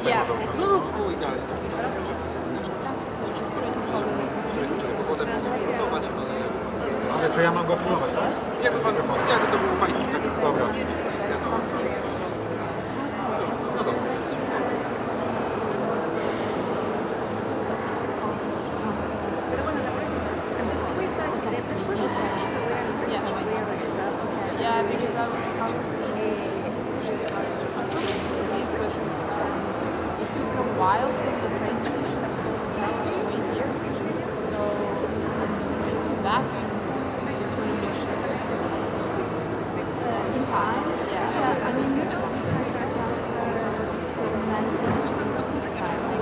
tutaj może osiągnąć. No, było idealnie takie które potem budować, ale czy ja mam go pilnować? Jakby to był pański, tak dobra. Yeah, because I was it took a while from the train station to be here, so it was that and just really reached in time. Yeah, I mean, I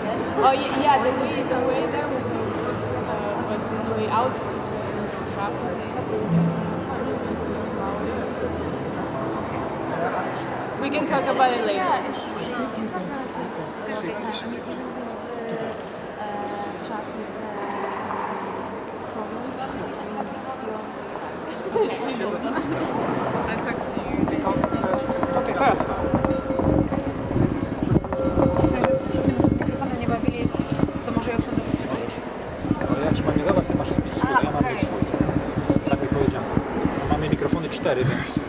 guess. Oh yeah, the way there was good, but the way out just traffic. We can talk about it later. I talk to you. Okay, teraz. Nie bawili, to może ja wsiądę. Możesz. Ale ja ci mam nie dawać, ty masz swój, ja mam mieć swój. Tak mi powiedziano. Mamy mikrofony 4, więc...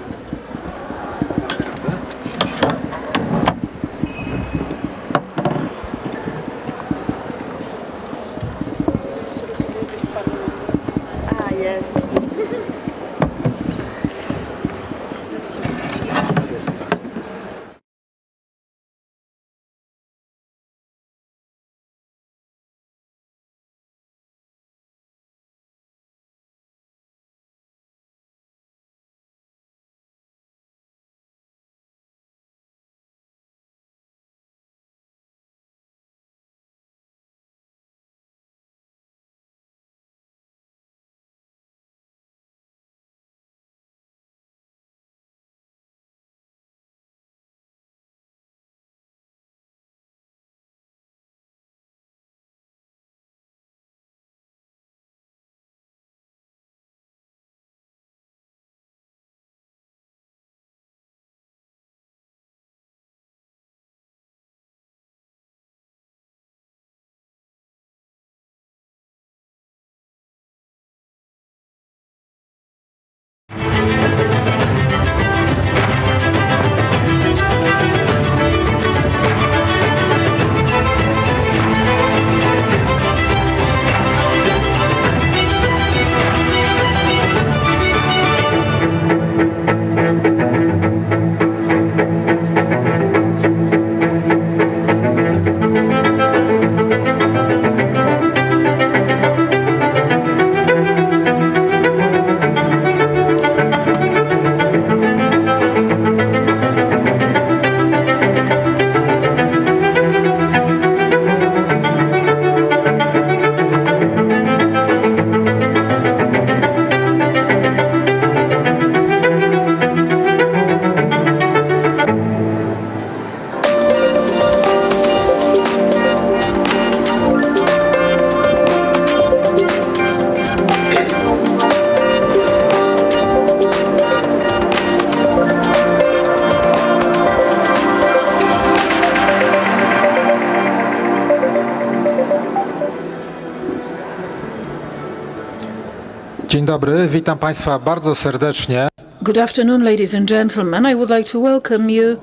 Dzień dobry, witam Państwa bardzo serdecznie. Good afternoon, ladies and gentlemen. I would like to welcome you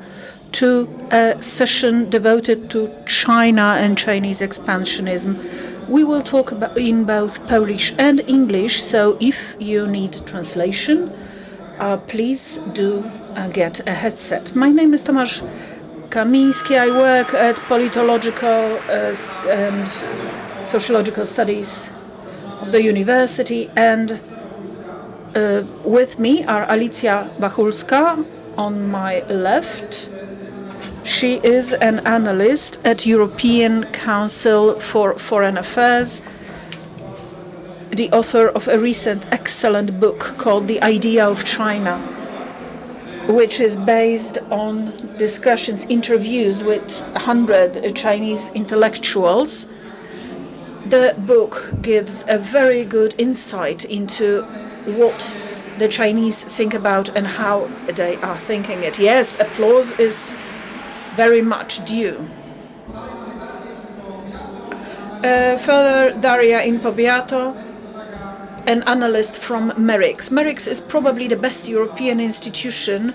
to a session devoted to China and Chinese expansionism. We will talk in both Polish and English, so if you need translation, please do get a headset. My name is Tomasz Kamiński. I work at politological and sociological studies of the university, and with me are Alicja Bachulska on my left. She is an analyst at European Council for Foreign Affairs, the author of a recent excellent book called The Idea of China, which is based on discussions, interviews with 100 Chinese intellectuals. The book gives a very good insight into what the Chinese think about and how they are thinking it. Yes, applause is very much due. Further, Daria Impiombato, an analyst from MERIX. MERIX is probably the best European institution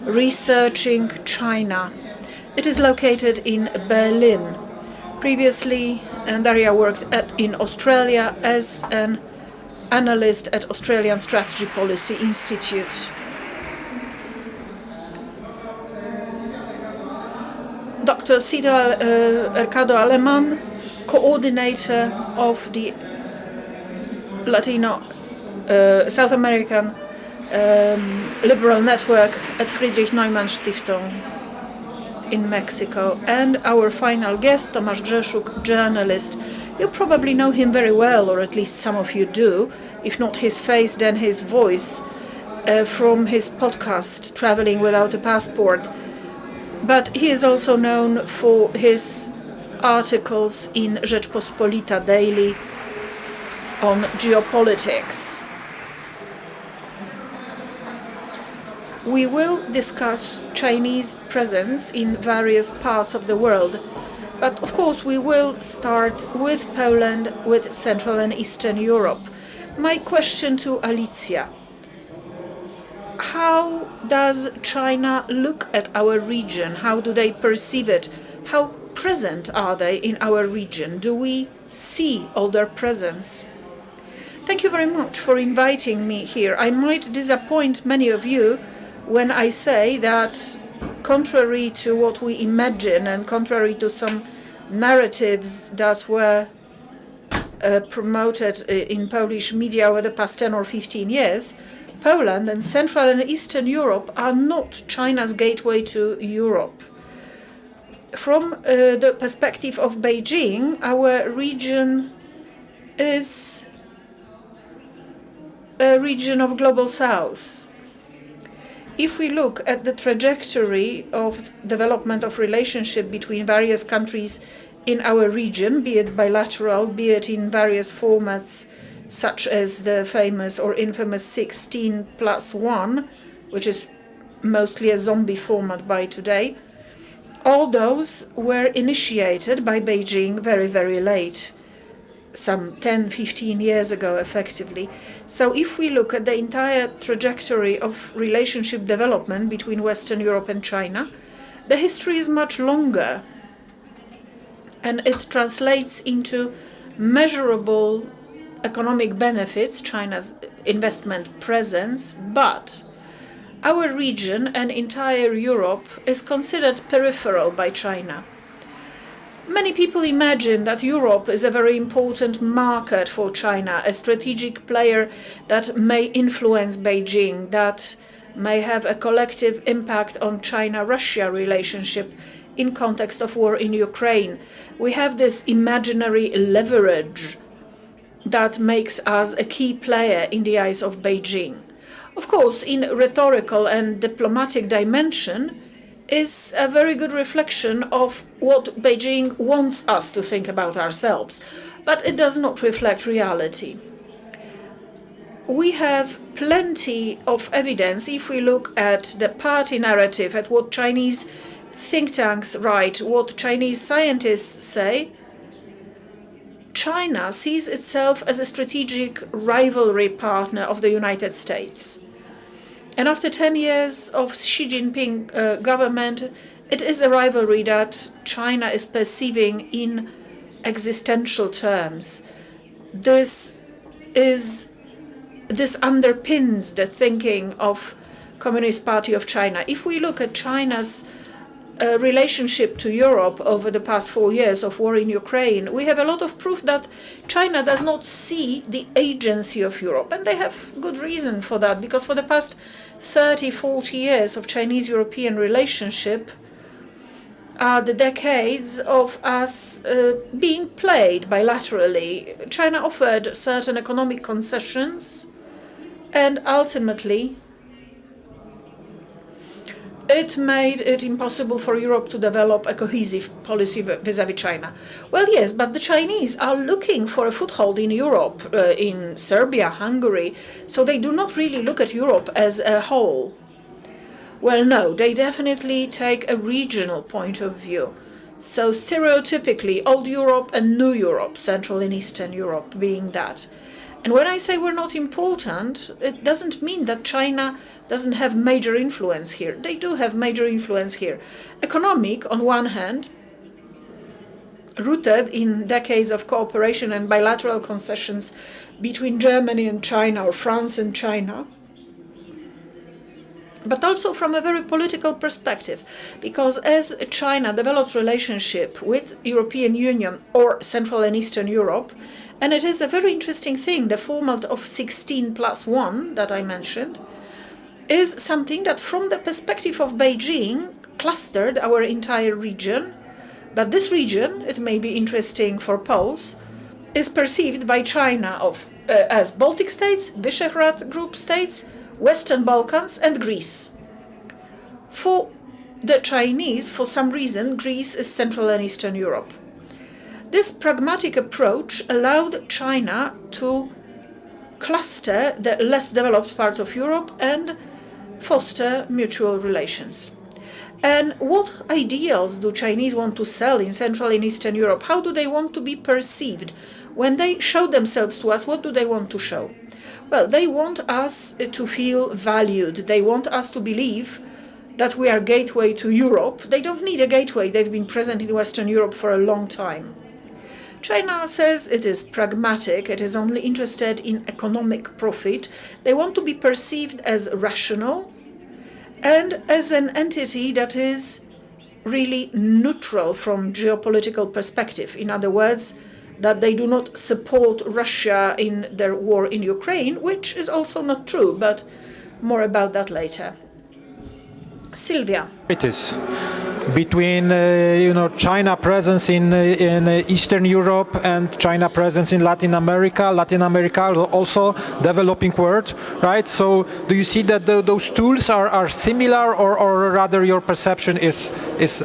researching China. It is located in Berlin. Previously, Daria worked in Australia as an analyst at Australian Strategy Policy Institute. Dr. Silvia Mercado Aleman, coordinator of the Latino South American liberal network at Friedrich Neumann Stiftung in Mexico. And our final guest, Tomasz Grzeszczuk, journalist. You probably know him very well, or at least some of you do. If not his face, then his voice from his podcast, Traveling Without a Passport. But he is also known for his articles in Rzeczpospolita Daily on geopolitics. We will discuss Chinese presence in various parts of the world, but of course we will start with Poland, with Central and Eastern Europe. My question to Alicja: how does China look at our region? How do they perceive it? How present are they in our region? Do we see all their presence? Thank you very much for inviting me here. I might disappoint many of you when I say that, contrary to what we imagine and contrary to some narratives that were promoted in Polish media over the past 10 or 15 years, Poland and Central and Eastern Europe are not China's gateway to Europe. From the perspective of Beijing, our region is a region of Global South. If we look at the trajectory of development of relationship between various countries in our region, be it bilateral, be it in various formats, such as the famous or infamous 16+1, which is mostly a zombie format by today, all those were initiated by Beijing very, very late, some 10, 15 years ago, effectively. So if we look at the entire trajectory of relationship development between Western Europe and China, the history is much longer, and it translates into measurable economic benefits, China's investment presence, but our region and entire Europe is considered peripheral by China. Many people imagine that Europe is a very important market for China, a strategic player that may influence Beijing, that may have a collective impact on China-Russia relationship in context of war in Ukraine. We have this imaginary leverage that makes us a key player in the eyes of Beijing. Of course, in rhetorical and diplomatic dimension, is a very good reflection of what Beijing wants us to think about ourselves, but it does not reflect reality. We have plenty of evidence if we look at the party narrative, at what Chinese think tanks write, what Chinese scientists say. China sees itself as a strategic rivalry partner of the United States. And after 10 years of Xi Jinping government, it is a rivalry that China is perceiving in existential terms. This underpins the thinking of Communist Party of China. If we look at China's relationship to Europe over the past 4 years of war in Ukraine, we have a lot of proof that China does not see the agency of Europe. And they have good reason for that, because for the past 30, 40 years of Chinese-European relationship are the decades of us being played bilaterally. China offered certain economic concessions, and ultimately it made it impossible for Europe to develop a cohesive policy vis-à-vis China. Well, yes, but the Chinese are looking for a foothold in Europe, in Serbia, Hungary, so they do not really look at Europe as a whole. Well, no, they definitely take a regional point of view. So stereotypically, old Europe and new Europe, Central and Eastern Europe being that. And when I say we're not important, it doesn't mean that China doesn't have major influence here. They do have major influence here. Economic, on one hand, rooted in decades of cooperation and bilateral concessions between Germany and China or France and China, but also from a very political perspective, because as China develops relationship with European Union or Central and Eastern Europe, and it is a very interesting thing, the format of 16+1 that I mentioned, is something that from the perspective of Beijing clustered our entire region. But this region, it may be interesting for Poles, is perceived by China as Baltic states, Visegrad Group states, Western Balkans and Greece. For the Chinese, for some reason, Greece is Central and Eastern Europe. This pragmatic approach allowed China to cluster the less developed part of Europe and foster mutual relations. And what ideals do Chinese want to sell in Central and Eastern Europe? How do they want to be perceived? When they show themselves to us, what do they want to show? Well, they want us to feel valued. They want us to believe that we are a gateway to Europe. They don't need a gateway. They've been present in Western Europe for a long time. China says it is pragmatic. It is only interested in economic profit. They want to be perceived as rational and as an entity that is really neutral from geopolitical perspective. In other words, that they do not support Russia in their war in Ukraine, which is also not true, but more about that later. Silvia. It is between China presence in Eastern Europe and China presence in Latin America. Latin America also developing world, right? So do you see that those tools are similar, or rather your perception is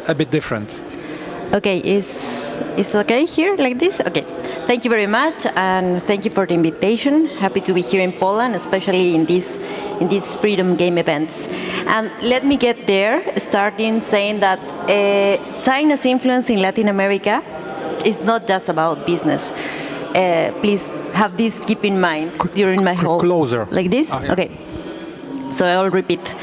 a bit different? Okay, it's okay here like this? Okay. Thank you very much, and thank you for the invitation. Happy to be here in Poland, especially in these Freedom Game events. And let me get there, starting saying that China's influence in Latin America is not just about business. Please have this keep in mind during my whole... Closer. Like this? Yeah. Okay. So I'll repeat.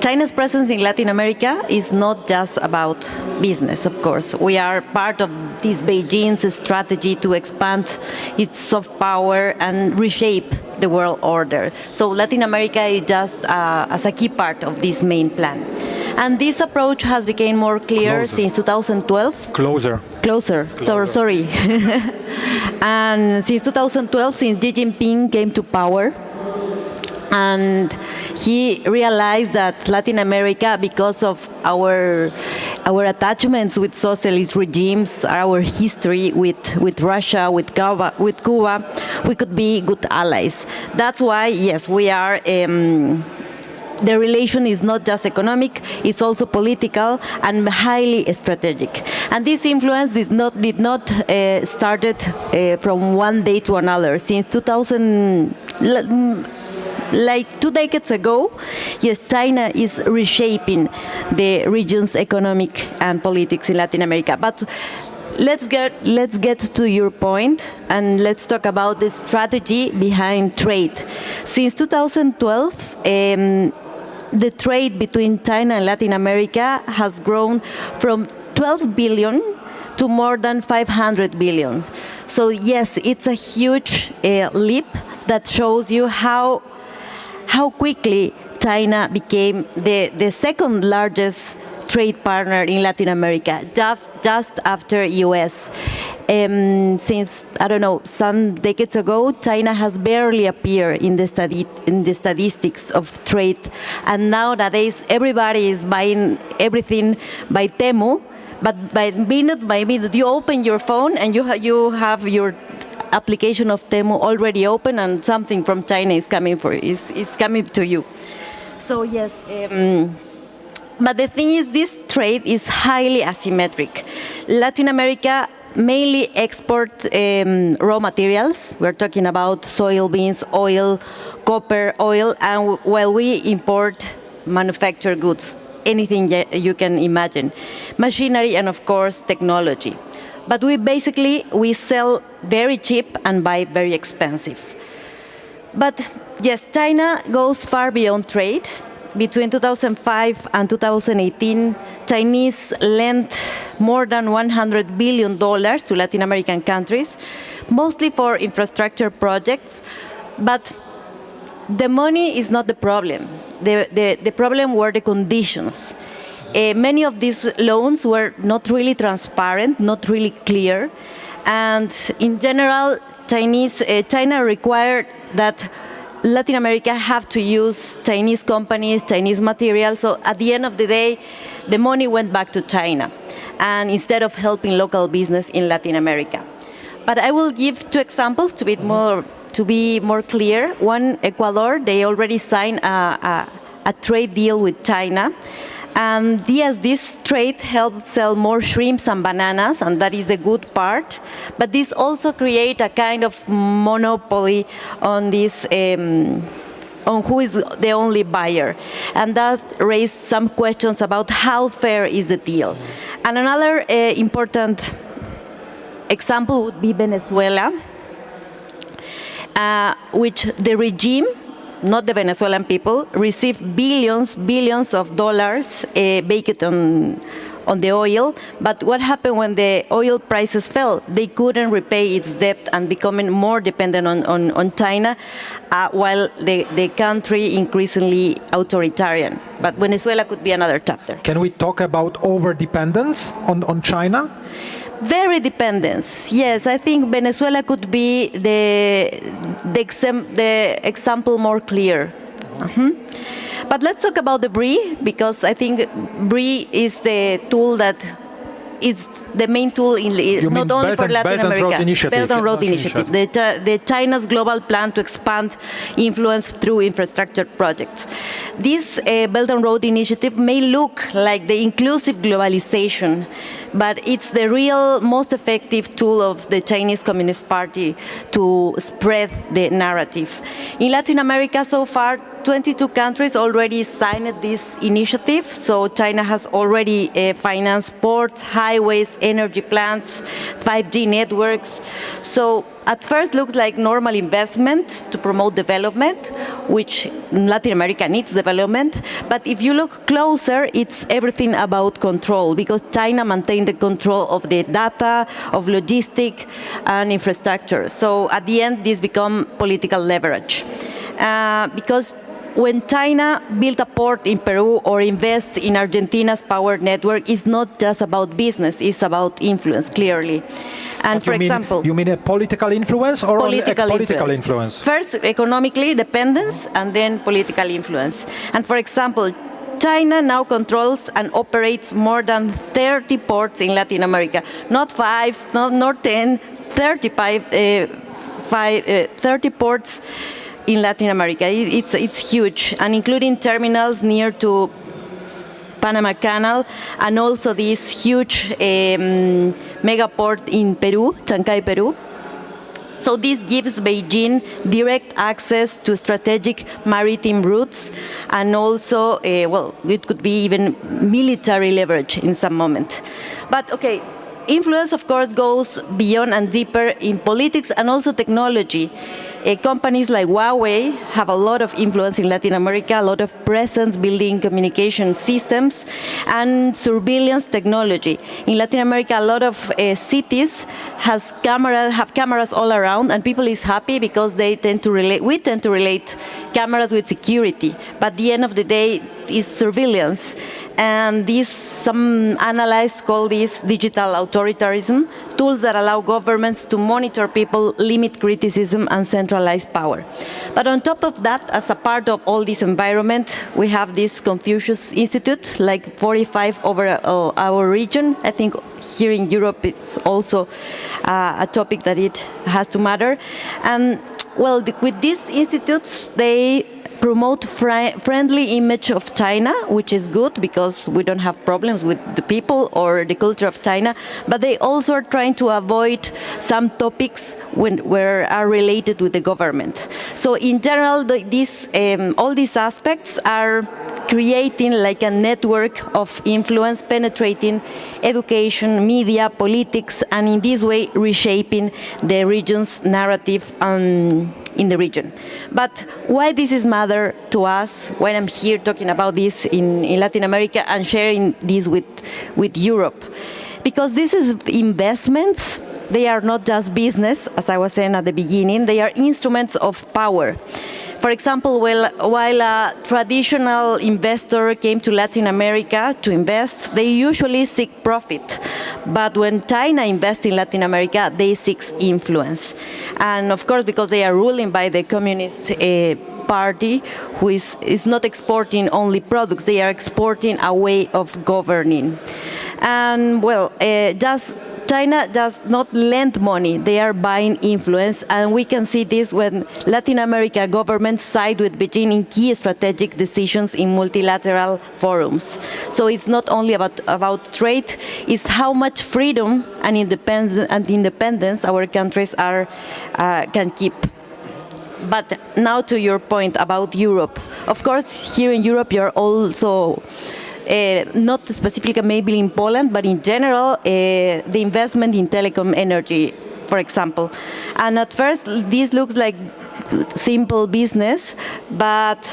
China's presence in Latin America is not just about business, of course. We are part of this Beijing's strategy to expand its soft power and reshape the world order. So Latin America is just as a key part of this main plan. And this approach has become more clear since 2012. Closer. So, sorry. And since 2012, since Xi Jinping came to power, and he realized that Latin America, because of our attachments with socialist regimes, our history with Russia, with Cuba, we could be good allies. That's why, yes, we are. The relation is not just economic; it's also political and highly strategic. And this influence did not started from one day to another. Since 2000. Like 2 decades ago, yes, China is reshaping the region's economic and politics in Latin America. But let's get to your point, and let's talk about the strategy behind trade. Since 2012, the trade between China and Latin America has grown from 12 billion to more than 500 billion. So yes, it's a huge leap that shows you how quickly China became the second largest trade partner in Latin America, just after US. Since, I don't know, some decades ago, China has barely appeared in the statistics of trade. And nowadays, everybody is buying everything by Temu, but by minute by minute, you open your phone and you have your application of Temu already open, and something from China is coming to you. So yes, but the thing is, this trade is highly asymmetric. Latin America mainly export raw materials. We're talking about soybeans, oil, copper, oil, and while we import manufactured goods, anything you can imagine. Machinery and, of course, technology. But we sell very cheap and buy very expensive. But yes, China goes far beyond trade. Between 2005 and 2018, Chinese lent more than $100 billion to Latin American countries, mostly for infrastructure projects. But the money is not the problem. The problem were the conditions. Many of these loans were not really transparent, not really clear. And in general, China required that Latin America have to use Chinese companies, Chinese material. So at the end of the day, the money went back to China, and instead of helping local business in Latin America. But I will give two examples to be more clear. One, Ecuador, they already signed a trade deal with China. And yes, this trade helped sell more shrimps and bananas, and that is the good part. But this also creates a kind of monopoly on this, on who is the only buyer. And that raised some questions about how fair is the deal. And another important example would be Venezuela, which the regime, not the Venezuelan people, received billions of dollars baked on the oil. But what happened when the oil prices fell? They couldn't repay its debt and becoming more dependent on China, while the country increasingly authoritarian. But Venezuela could be another chapter. Can we talk about over-dependence on China? Very dependence. Yes, I think Venezuela could be the example more clear. But let's talk about the BRI, because I think BRI is the tool that is the main tool not only for Latin America. Belt and Road Initiative. The China's global plan to expand influence through infrastructure projects. This Belt and Road Initiative may look like the inclusive globalization, but it's the real most effective tool of the Chinese Communist Party to spread the narrative. In Latin America so far, 22 countries already signed this initiative, so China has already financed ports, highways, energy plants, 5G networks. So at first looks like normal investment to promote development, which Latin America needs development. But if you look closer, it's everything about control, because China maintains the control of the data, of logistics, and infrastructure. So at the end, this becomes political leverage. Because when China built a port in Peru or invests in Argentina's power network, it's not just about business, it's about influence, clearly. And for example, you mean a political influence or political influence? First, economically dependence, and then political influence. And for example, China now controls and operates more than 30 ports in Latin America. Not 5, not 10, 30 ports in Latin America. It's huge, and including terminals near to Panama Canal, and also this huge mega port in Peru, Chancay, Peru. So this gives Beijing direct access to strategic maritime routes, and also, well, it could be even military leverage in some moment. But okay, influence, of course, goes beyond and deeper in politics and also technology. Companies like Huawei have a lot of influence in Latin America, a lot of presence building communication systems and surveillance technology. In Latin America, a lot of cities have cameras all around, and people is happy because we tend to relate cameras with security. But at the end of the day, it's surveillance. And some analysts call this digital authoritarianism, tools that allow governments to monitor people, limit criticism, and centralize power. But on top of that, as a part of all this environment, we have this Confucius Institute, like 45 over our region. I think here in Europe it's also a topic that it has to matter. And well, with these institutes, they promote friendly image of China, which is good because we don't have problems with the people or the culture of China, but they also are trying to avoid some topics are related with the government. So in general, all these aspects are creating like a network of influence, penetrating education, media, politics, and in this way reshaping the region's narrative in the region. But why this is matter to us when I'm here talking about this in Latin America and sharing this with Europe? Because this is investments. They are not just business, as I was saying at the beginning, they are instruments of power. For example, while a traditional investor came to Latin America to invest, they usually seek profit. But when China invests in Latin America, they seek influence. And of course, because they are ruling by the Communist party, who is not exporting only products, they are exporting a way of governing. And well, China does not lend money, they are buying influence, and we can see this when Latin America governments side with Beijing in key strategic decisions in multilateral forums. So it's not only about trade, it's how much freedom and independence our countries can keep. But now to your point about Europe. Of course, here in Europe, you're also not specifically maybe in Poland, but in general, the investment in telecom energy, for example. And at first, this looks like simple business, but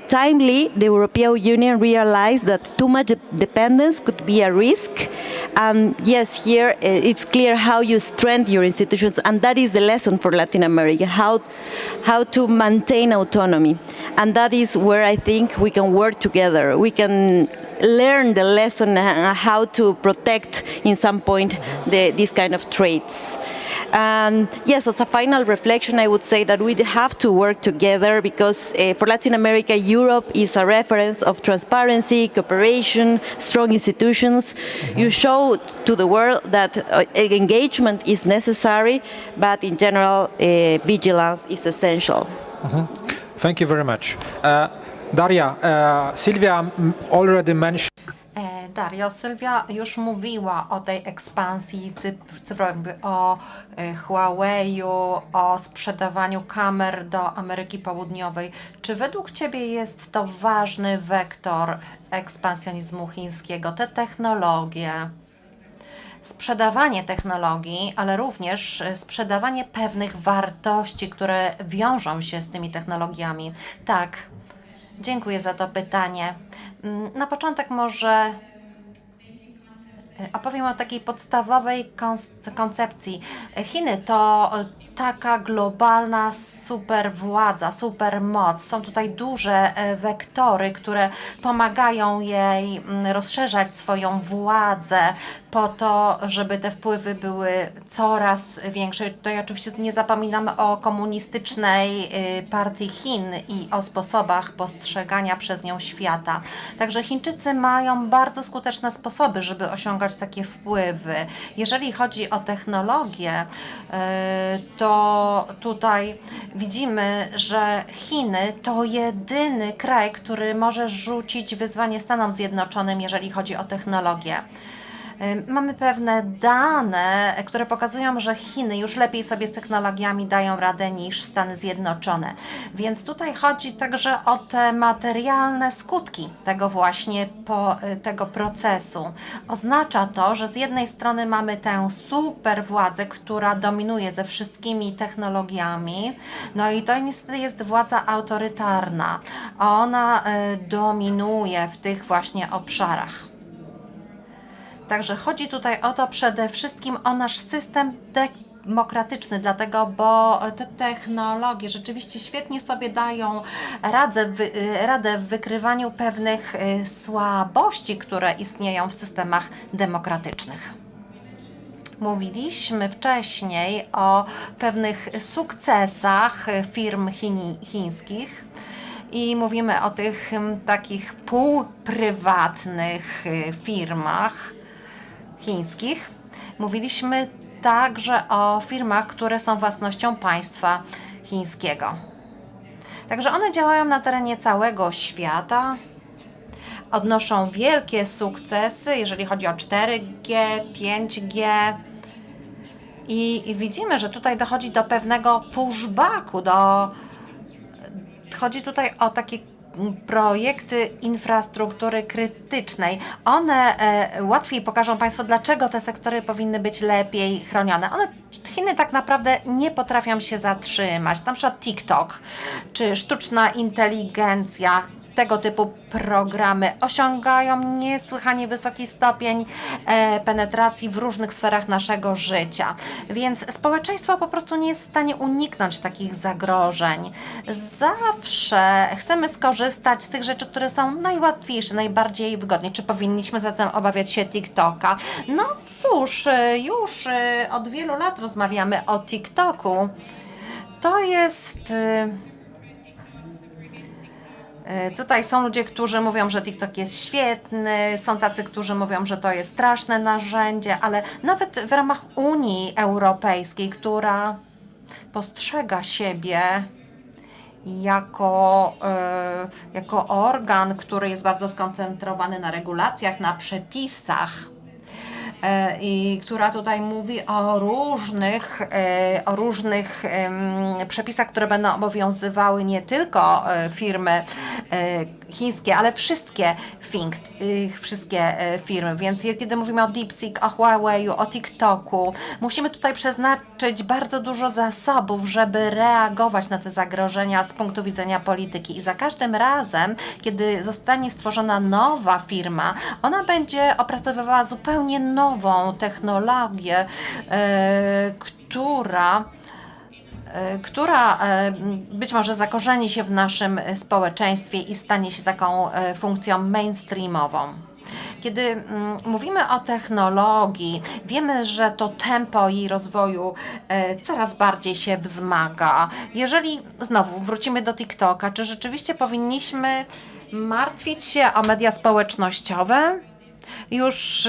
timely, the European Union realized that too much dependence could be a risk. And yes, here it's clear how you strengthen your institutions, and that is the lesson for Latin America, how to maintain autonomy. And that is where I think we can work together. We can learn the lesson how to protect, in some point, these kind of traits. And yes, as a final reflection, I would say that we have to work together because for Latin America, Europe is a reference of transparency, cooperation, strong institutions. Mm-hmm. You show to the world that engagement is necessary, but in general, vigilance is essential. Mm-hmm. Thank you very much. Daria, Silvia already mentioned. Dario, Sylwia już mówiła o tej ekspansji cyfrowej, o Huawei'u, o sprzedawaniu kamer do Ameryki Południowej. Czy według Ciebie jest to ważny wektor ekspansjonizmu chińskiego, te technologie, sprzedawanie technologii, ale również sprzedawanie pewnych wartości, które wiążą się z tymi technologiami? Tak, dziękuję za to pytanie. Na początek może opowiem o takiej podstawowej koncepcji. Chiny to taka globalna superwładza, supermoc. Są tutaj duże wektory, które pomagają jej rozszerzać swoją władzę po to, żeby te wpływy były coraz większe. Tutaj oczywiście nie zapominamy o komunistycznej partii Chin i o sposobach postrzegania przez nią świata. Także Chińczycy mają bardzo skuteczne sposoby, żeby osiągać takie wpływy. Jeżeli chodzi o technologię, to tutaj widzimy, że Chiny to jedyny kraj, który może rzucić wyzwanie Stanom Zjednoczonym, jeżeli chodzi o technologię. Mamy pewne dane, które pokazują, że Chiny już lepiej sobie z technologiami dają radę niż Stany Zjednoczone. Więc tutaj chodzi także o te materialne skutki tego procesu. Oznacza to, że z jednej strony mamy tę superwładzę, która dominuje ze wszystkimi technologiami, no i to niestety jest władza autorytarna. Ona dominuje w tych właśnie obszarach. Także chodzi tutaj o to przede wszystkim o nasz system demokratyczny, dlatego, bo te technologie rzeczywiście świetnie sobie dają radę w wykrywaniu pewnych słabości, które istnieją w systemach demokratycznych. Mówiliśmy wcześniej o pewnych sukcesach firm chińskich. I mówimy o tych takich półprywatnych firmach chińskich. Mówiliśmy także o firmach, które są własnością państwa chińskiego. Także one działają na terenie całego świata, odnoszą wielkie sukcesy, jeżeli chodzi o 4G, 5G. I widzimy, że tutaj dochodzi do pewnego pushbacku, chodzi tutaj o takie projekty infrastruktury krytycznej. One łatwiej pokażą Państwu, dlaczego te sektory powinny być lepiej chronione. Chiny tak naprawdę nie potrafią się zatrzymać. Na przykład TikTok czy sztuczna inteligencja, tego typu programy osiągają niesłychanie wysoki stopień penetracji w różnych sferach naszego życia. Więc społeczeństwo po prostu nie jest w stanie uniknąć takich zagrożeń. Zawsze chcemy skorzystać z tych rzeczy, które są najłatwiejsze, najbardziej wygodne. Czy powinniśmy zatem obawiać się TikToka? No cóż, już od wielu lat rozmawiamy o TikToku. To jest... Tutaj są ludzie, którzy mówią, że TikTok jest świetny, są tacy, którzy mówią, że to jest straszne narzędzie, ale nawet w ramach Unii Europejskiej, która postrzega siebie jako organ, który jest bardzo skoncentrowany na regulacjach, na przepisach, i która tutaj mówi o różnych przepisach, które będą obowiązywały nie tylko firmy chińskie, ale wszystkie firmy. Więc kiedy mówimy o DeepSeek, o Huawei, o TikToku, musimy tutaj przeznaczyć bardzo dużo zasobów, żeby reagować na te zagrożenia z punktu widzenia polityki. I za każdym razem, kiedy zostanie stworzona nowa firma, ona będzie opracowywała zupełnie nową technologię, która być może zakorzeni się w naszym społeczeństwie i stanie się taką funkcją mainstreamową. Kiedy mówimy o technologii, wiemy, że to tempo jej rozwoju coraz bardziej się wzmaga. Jeżeli znowu wrócimy do TikToka, czy rzeczywiście powinniśmy martwić się o media społecznościowe? Już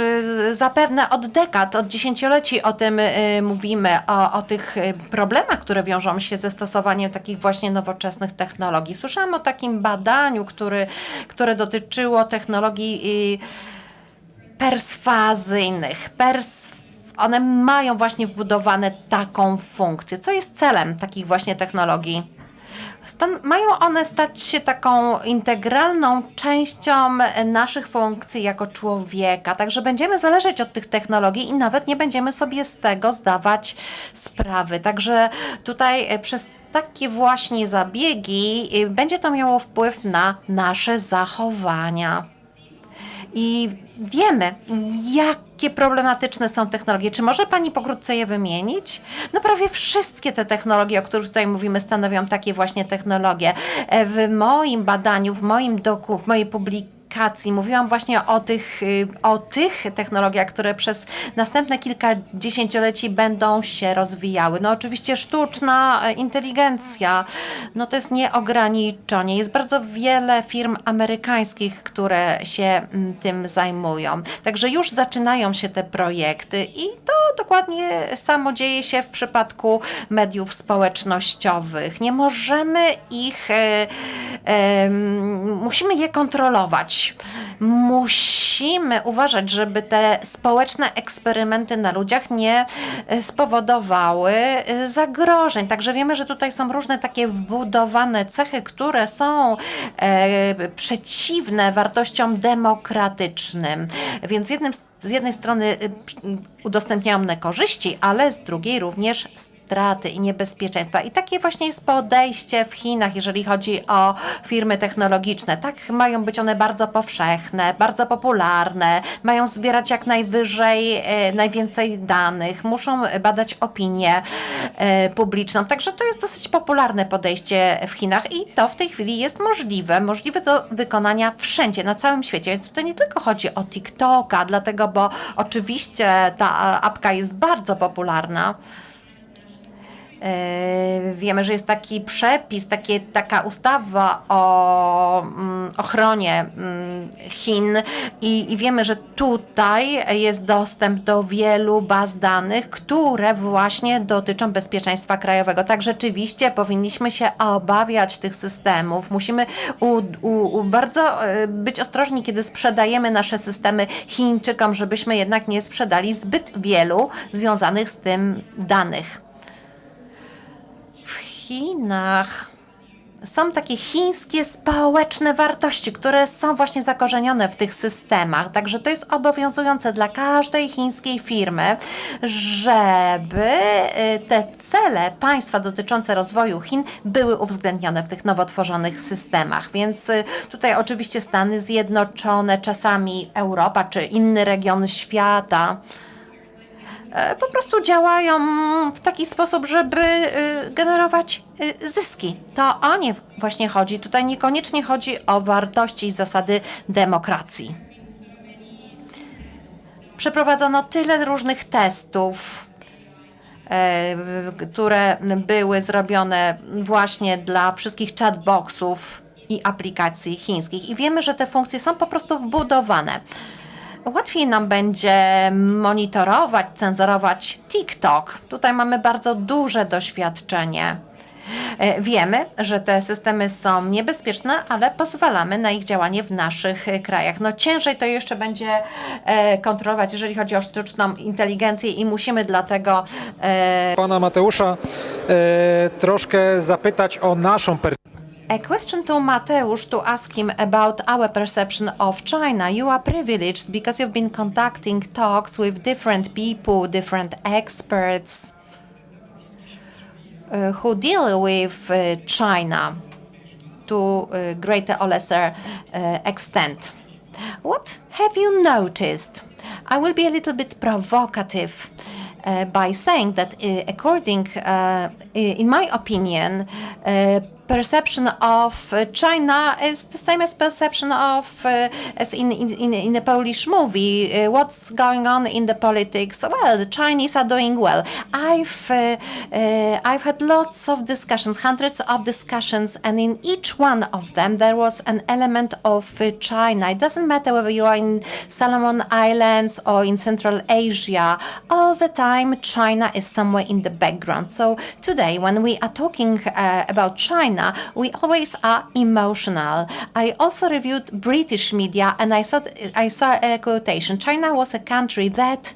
zapewne od dekad, od dziesięcioleci o tym mówimy, o tych problemach, które wiążą się ze stosowaniem takich właśnie nowoczesnych technologii. Słyszałam o takim badaniu, które dotyczyło technologii perswazyjnych. One mają właśnie wbudowane taką funkcję. Co jest celem takich właśnie technologii? Mają one stać się taką integralną częścią naszych funkcji jako człowieka, także będziemy zależeć od tych technologii i nawet nie będziemy sobie z tego zdawać sprawy. Także tutaj przez takie właśnie zabiegi będzie to miało wpływ na nasze zachowania. I wiemy, jakie problematyczne są technologie. Czy może Pani pokrótce je wymienić? No prawie wszystkie te technologie, o których tutaj mówimy, stanowią takie właśnie technologie. W moim badaniu, w mojej publikacji mówiłam właśnie o tych technologiach, które przez następne kilka dziesięcioleci będą się rozwijały. No oczywiście sztuczna inteligencja, no to jest nieograniczenie. Jest bardzo wiele firm amerykańskich, które się tym zajmują. Także już zaczynają się te projekty i to dokładnie samo dzieje się w przypadku mediów społecznościowych. Nie możemy musimy je kontrolować. Musimy uważać, żeby te społeczne eksperymenty na ludziach nie spowodowały zagrożeń. Także wiemy, że tutaj są różne takie wbudowane cechy, które są przeciwne wartościom demokratycznym. Więc z jednej strony udostępniają one korzyści, ale z drugiej również straty i niebezpieczeństwa. I takie właśnie jest podejście w Chinach, jeżeli chodzi o firmy technologiczne. Tak, mają być one bardzo powszechne, bardzo popularne, mają zbierać jak najwięcej danych, muszą badać opinię publiczną. Także to jest dosyć popularne podejście w Chinach i to w tej chwili jest możliwe do wykonania wszędzie, na całym świecie. Więc tutaj nie tylko chodzi o TikToka, dlatego, bo oczywiście ta apka jest bardzo popularna. Wiemy, że jest taki przepis, taka ustawa o ochronie Chin i wiemy, że tutaj jest dostęp do wielu baz danych, które właśnie dotyczą bezpieczeństwa krajowego. Tak, rzeczywiście powinniśmy się obawiać tych systemów. Musimy bardzo być ostrożni, kiedy sprzedajemy nasze systemy Chińczykom, żebyśmy jednak nie sprzedali zbyt wielu związanych z tym danych. W Chinach są takie chińskie społeczne wartości, które są właśnie zakorzenione w tych systemach. Także to jest obowiązujące dla każdej chińskiej firmy, żeby te cele państwa dotyczące rozwoju Chin były uwzględnione w tych nowo tworzonych systemach. Więc tutaj oczywiście Stany Zjednoczone, czasami Europa czy inny region świata po prostu działają w taki sposób, żeby generować zyski. To o nie właśnie chodzi. Tutaj niekoniecznie chodzi o wartości i zasady demokracji. Przeprowadzono tyle różnych testów, które były zrobione właśnie dla wszystkich chatboxów i aplikacji chińskich. I wiemy, że te funkcje są po prostu wbudowane. Łatwiej nam będzie monitorować, cenzurować TikTok. Tutaj mamy bardzo duże doświadczenie. Wiemy, że te systemy są niebezpieczne, ale pozwalamy na ich działanie w naszych krajach. No ciężej to jeszcze będzie kontrolować, jeżeli chodzi o sztuczną inteligencję i musimy dlatego Pana Mateusza troszkę zapytać o naszą perspektywę. A question to Mateusz to ask him about our perception of China. You are privileged because you've been conducting talks with different people, different experts who deal with China to greater or lesser extent. What have you noticed? I will be a little bit provocative by saying that in my opinion, perception of China is the same as perception of as in a Polish movie. What's going on in the politics? Well, the Chinese are doing well. I've had lots of discussions, hundreds of discussions, and in each one of them there was an element of China. It doesn't matter whether you are in Solomon Islands or in Central Asia. All the time, China is somewhere in the background. So today, when we are talking about China, we always are emotional. I also reviewed British media and I saw a quotation. China was a country that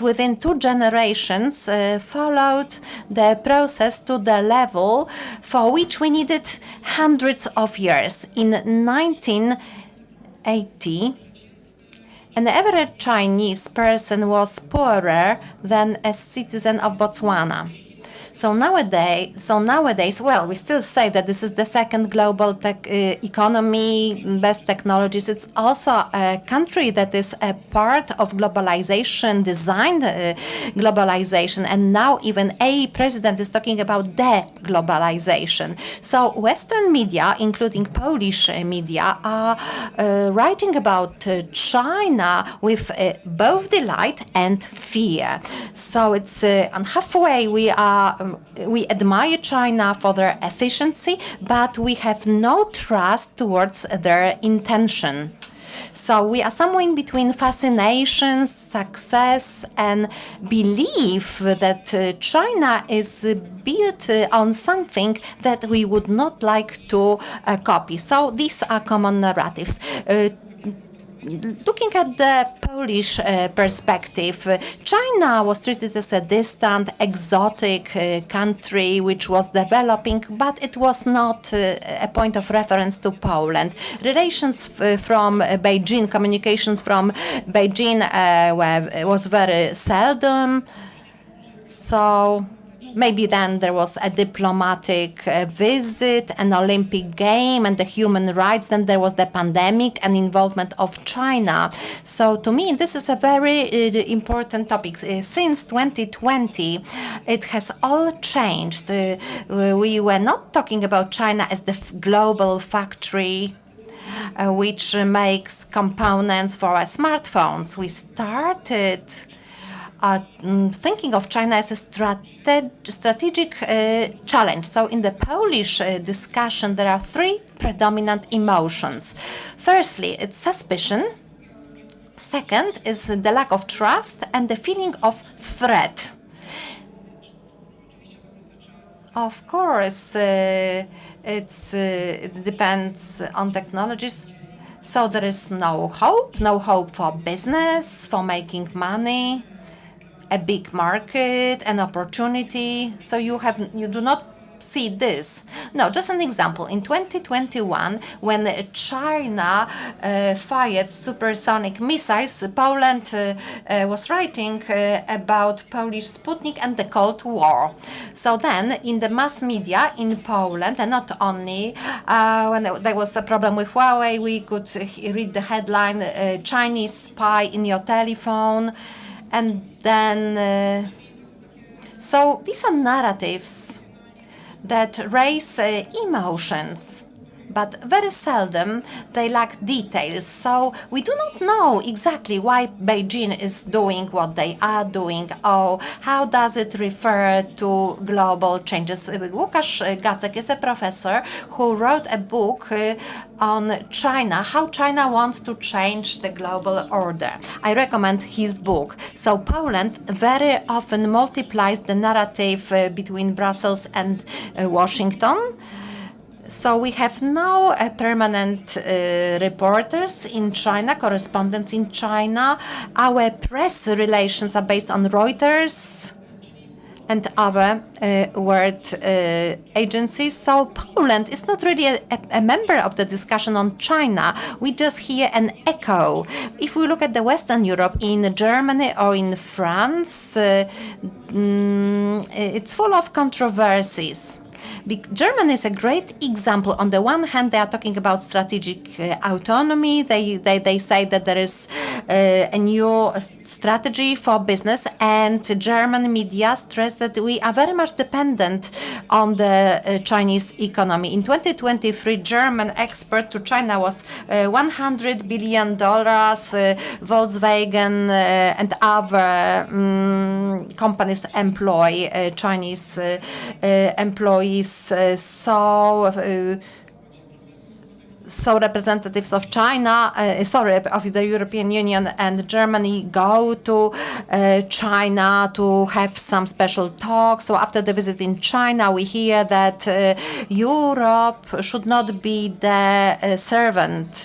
within 2 generations followed the process to the level for which we needed hundreds of years. In 1980, an average Chinese person was poorer than a citizen of Botswana. So nowadays, well, we still say that this is the second global economy, best technologies. It's also a country that is a part of globalization, designed globalization, and now even a president is talking about de-globalization. So Western media, including Polish media, are writing about China with both delight and fear. So it's on halfway we admire China for their efficiency, but we have no trust towards their intention. So we are somewhere in between fascination, success, and belief that China is built on something that we would not like to copy. So these are common narratives. Looking at the Polish perspective, China was treated as a distant, exotic country which was developing, but it was not a point of reference to Poland. Relations from Beijing, communications from Beijing was very seldom. So maybe then there was a diplomatic visit, an Olympic game, and the human rights. Then there was the pandemic and involvement of China. So to me, this is a very important topic. Since 2020, it has all changed. We were not talking about China as the global factory which makes components for our smartphones. We started thinking of China as a strategic challenge. So in the Polish discussion, there are 3 predominant emotions. Firstly, it's suspicion. Second is the lack of trust and the feeling of threat. Of course, it depends on technologies. So there is no hope for business, for making money, a big market, an opportunity. So you do not see this. No, just an example. In 2021, when China fired supersonic missiles, Poland was writing about Polish Sputnik and the Cold War. So then, in the mass media in Poland, and not only, when there was a problem with Huawei, we could read the headline, Chinese spy in your telephone, and then, so these are narratives that raise emotions, but very seldom they lack details. So we do not know exactly why Beijing is doing what they are doing, or how does it refer to global changes. Łukasz Gacek is a professor who wrote a book on China, how China wants to change the global order. I recommend his book. So Poland very often multiplies the narrative between Brussels and Washington. So we have no permanent reporters in China, correspondents in China. Our press relations are based on Reuters and other world agencies. So Poland is not really a member of the discussion on China. We just hear an echo. If we look at the Western Europe, in Germany or in France, it's full of controversies. Germany is a great example. On the one hand, they are talking about strategic autonomy. They say that there is a new strategy for business, and German media stress that we are very much dependent on the Chinese economy. In 2023, German export to China was $100 billion. Volkswagen and other companies employ Chinese employees. So representatives of China, of the European Union and Germany go to China to have some special talks. So after the visit in China, we hear that Europe should not be the servant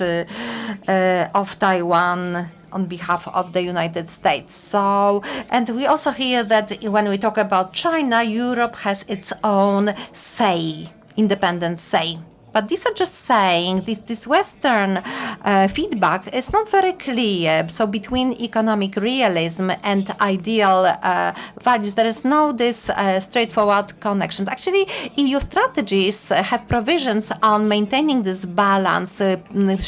of Taiwan on behalf of the United States. So, and we also hear that when we talk about China, Europe has its own say, independent say. But these are just saying, this Western feedback is not very clear. So between economic realism and ideal values, there is no this straightforward connections. Actually, EU strategies have provisions on maintaining this balance.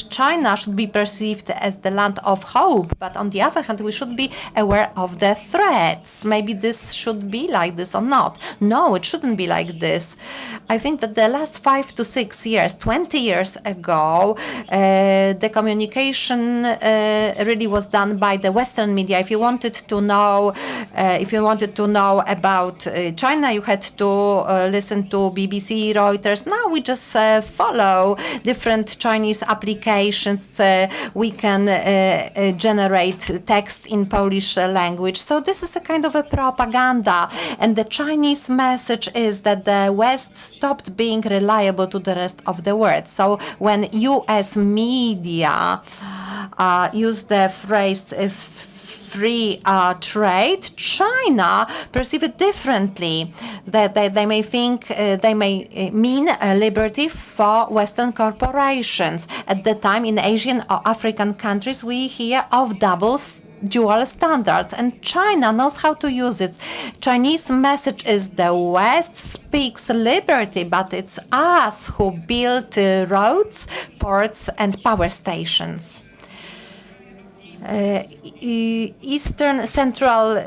China should be perceived as the land of hope, but on the other hand, we should be aware of the threats. Maybe this should be like this or not. No, it shouldn't be like this. I think that the last 5 to 6 years, 20 years ago, the communication really was done by the Western media. If you wanted to know, about China, you had to listen to BBC, Reuters. Now we just follow different Chinese applications. We can generate text in Polish language. So this is a kind of a propaganda, and the Chinese message is that the West stopped being reliable to the rest of the world. So when U.S. media use the phrase free trade, China perceive it differently. They may think, they may mean liberty for Western corporations. At the time, in Asian or African countries, we hear of dual standards, and China knows how to use it. Chinese message is the West speaks liberty, but it's us who build roads, ports, and power stations. Eastern Central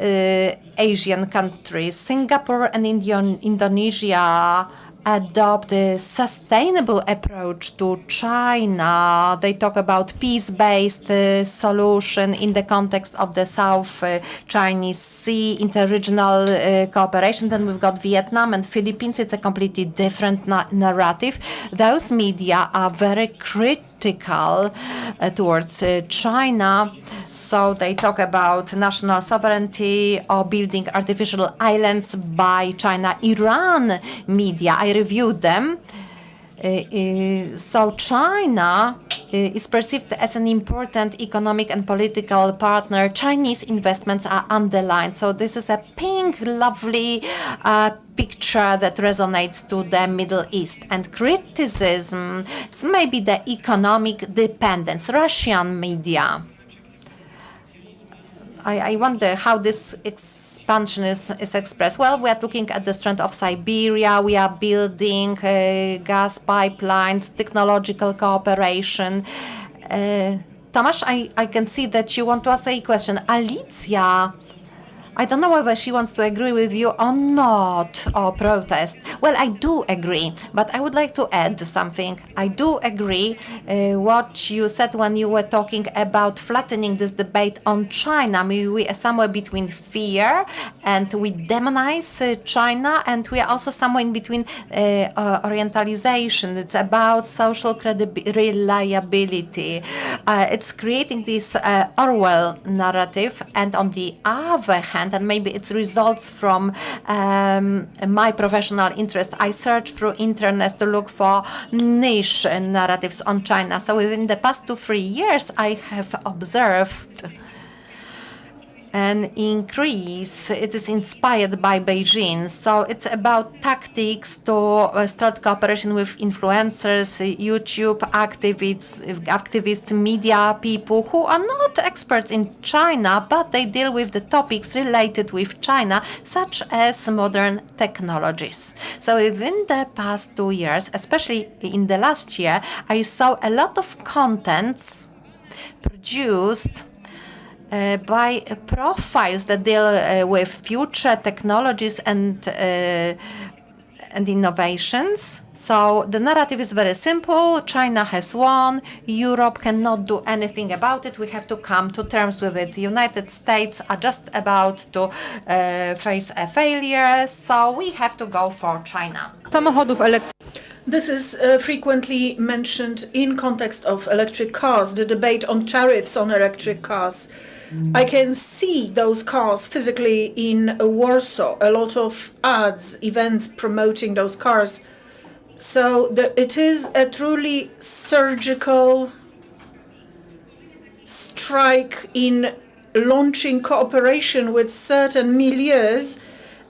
Asian countries, Singapore and Indonesia, adopt a sustainable approach to China. They talk about peace-based solution in the context of the South Chinese Sea, interregional cooperation. Then we've got Vietnam and Philippines. It's a completely different narrative. Those media are very critical towards China. So they talk about national sovereignty or building artificial islands by China. Iran media, I reviewed them. So China is perceived as an important economic and political partner, Chinese investments are underlined. So this is a pink, lovely picture that resonates to the Middle East. And criticism, it's maybe the economic dependence, Russian media. I wonder how this expansion is expressed. Well, we are looking at the strength of Siberia. We are building gas pipelines, technological cooperation. Tomasz, I can see that you want to ask a question. Alicja, I don't know whether she wants to agree with you or not, or protest. Well, I do agree, but I would like to add something. I do agree what you said when you were talking about flattening this debate on China. We are somewhere between fear and we demonize China, and we are also somewhere in between orientalization. It's about social reliability. It's creating this Orwell narrative, and on the other hand, and maybe it results from my professional interest, I search through internet to look for niche narratives on China. So within the past 2-3 years, I have observed an increase. It is inspired by Beijing. So it's about tactics to start cooperation with influencers, YouTube activists, media people who are not experts in China, but they deal with the topics related with China, such as modern technologies. So within the past 2 years, especially in the last year, I saw a lot of contents produced by profiles that deal with future technologies and innovations. So the narrative is very simple. China has won. Europe cannot do anything about it. We have to come to terms with it. The United States are just about to face a failure. So we have to go for China. This is frequently mentioned in context of electric cars, the debate on tariffs on electric cars. I can see those cars physically in Warsaw, a lot of ads, events promoting those cars. So it is a truly surgical strike in launching cooperation with certain milieus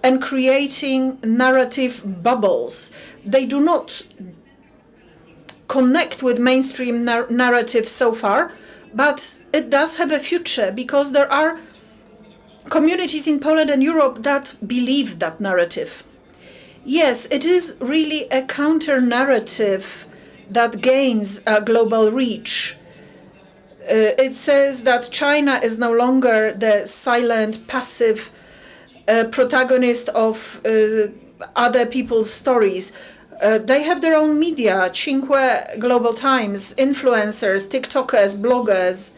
and creating narrative bubbles. They do not connect with mainstream narrative so far, but it does have a future because there are communities in Poland and Europe that believe that narrative. Yes, it is really a counter-narrative that gains a global reach. It says that China is no longer the silent, passive protagonist of other people's stories. They have their own media, Cinque Global Times, influencers, TikTokers, bloggers.